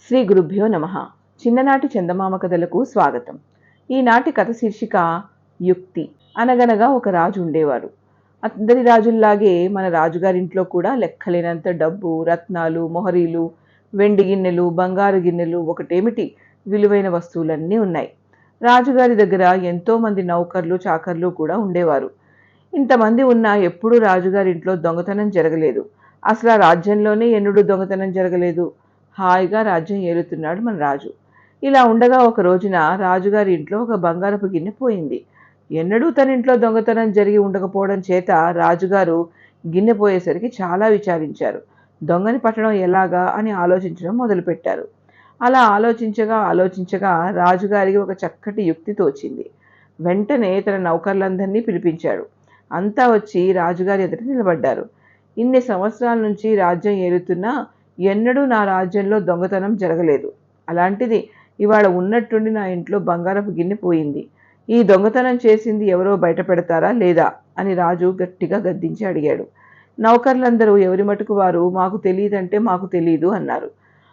శ్రీ గురుభ్యో నమః. చిన్ననాటి చందమామ కథలకు స్వాగతం. ఈనాటి కథ శీర్షిక యుక్తి. అనగనగా ఒక రాజు ఉండేవారు. అందరి రాజుల్లాగే మన రాజుగారింట్లో కూడా లెక్కలేనంత డబ్బు, రత్నాలు, మొహరీలు, వెండి గిన్నెలు, బంగారు గిన్నెలు, ఒకటేమిటి విలువైన వస్తువులన్నీ ఉన్నాయి. రాజుగారి దగ్గర ఎంతో మంది నౌకర్లు, చాకర్లు కూడా ఉండేవారు. ఇంతమంది ఉన్నా ఎప్పుడూ రాజుగారింట్లో దొంగతనం జరగలేదు. అసలు ఆ రాజ్యంలోనే ఎన్నడూ దొంగతనం జరగలేదు. హాయిగా రాజ్యం ఏలుతున్నాడు మన రాజు. ఇలా ఉండగా ఒక రోజున రాజుగారి ఇంట్లో ఒక బంగారపు గిన్నె పోయింది. ఎన్నడూ తన ఇంట్లో దొంగతనం జరిగి ఉండకపోవడం చేత రాజుగారు గిన్నె పోయేసరికి చాలా విచారించారు. దొంగని పట్టడం ఎలాగా అని ఆలోచించడం మొదలుపెట్టారు. అలా ఆలోచించగా రాజుగారికి ఒక చక్కటి యుక్తి తోచింది. వెంటనే తన నౌకర్లందరినీ పిలిపించాడు. అంతా వచ్చి రాజుగారి ఎదుట నిలబడ్డారు. ఇన్ని సంవత్సరాల నుంచి రాజ్యం ఏలుతున్నా ఎన్నడూ నా రాజ్యంలో దొంగతనం జరగలేదు. అలాంటిది ఇవాళ ఉన్నట్టుండి నా ఇంట్లో బంగారపు గిన్నె పోయింది. ఈ దొంగతనం చేసింది ఎవరో బయట పెడతారా లేదా అని రాజు గట్టిగా గద్దించి అడిగాడు. నౌకర్లందరూ ఎవరి మటుకు వారు మాకు తెలియదంటే మాకు తెలీదు అన్నారు.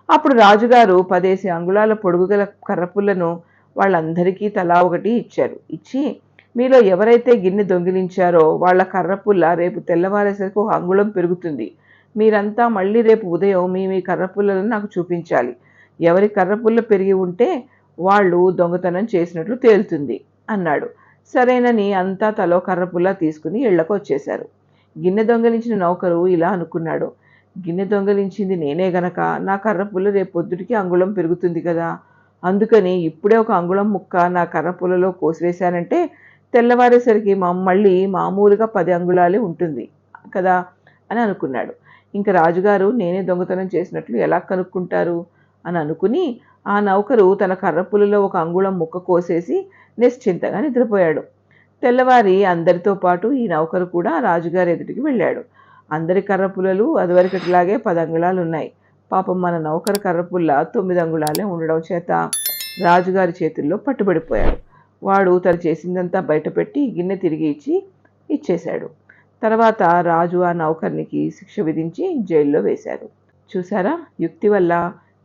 అప్పుడు రాజుగారు 10 అంగుళాల పొడుగుగల కర్రపుల్లను వాళ్ళందరికీ తలా ఒకటి ఇచ్చారు. ఇచ్చి మీలో ఎవరైతే గిన్నె దొంగిలించారో వాళ్ళ కర్రపుల్ల రేపు తెల్లవారేసరికి 1 అంగుళం పెరుగుతుంది. మీరంతా మళ్ళీ రేపు ఉదయం మీ కర్రపుల్లను నాకు చూపించాలి. ఎవరి కర్రపుల్ల పెరిగి ఉంటే వాళ్ళు దొంగతనం చేసినట్లు తేలుతుంది అన్నాడు. సరేనని అంతా తలో కర్రపుల్ల తీసుకుని ఇళ్లకు వచ్చేశారు. గిన్నె దొంగలించిన నౌకరు ఇలా అనుకున్నాడు. గిన్నె దొంగలించింది నేనే గనక నా కర్రపుల్ల రేపు పొద్దుటికి అంగుళం పెరుగుతుంది కదా. అందుకని ఇప్పుడే 1 అంగుళం ముక్క నా కర్రపుల్లలో కోసివేశానంటే తెల్లవారేసరికి మళ్ళీ మామూలుగా 10 అంగుళాలే ఉంటుంది కదా అని అనుకున్నాడు. ఇంకా రాజుగారు నేనే దొంగతనం చేసినట్లు ఎలా కనుక్కుంటారు అని అనుకుని ఆ నౌకరు తన కర్రపుల్లలో 1 అంగుళం ముక్క కోసేసి నిశ్చింతగా నిద్రపోయాడు. తెల్లవారి అందరితో పాటు ఈ నౌకరు కూడా రాజుగారి ఎదుటికి వెళ్ళాడు. అందరి కర్రపుల్లలు అదివరకటిలాగే 10 అంగుళాలు ఉన్నాయి. పాపం మన నౌకరు కర్రపుల్ల 9 అంగుళాలే ఉండడం చేత రాజుగారి చేతుల్లో పట్టుబడిపోయాడు. వాడు తను చేసిందంతా బయటపెట్టి గిన్నె తిరిగి ఇచ్చేశాడు. తర్వాత రాజు ఆ నౌకర్నికి శిక్ష విధించి జైల్లో వేశారు. చూసారా, యుక్తి వల్ల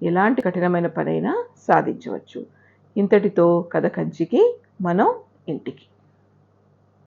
ఎలాంటి కఠినమైన పనైనా సాధించవచ్చు. ఇంతటితో కథ కంచికి, మనం ఇంటికి.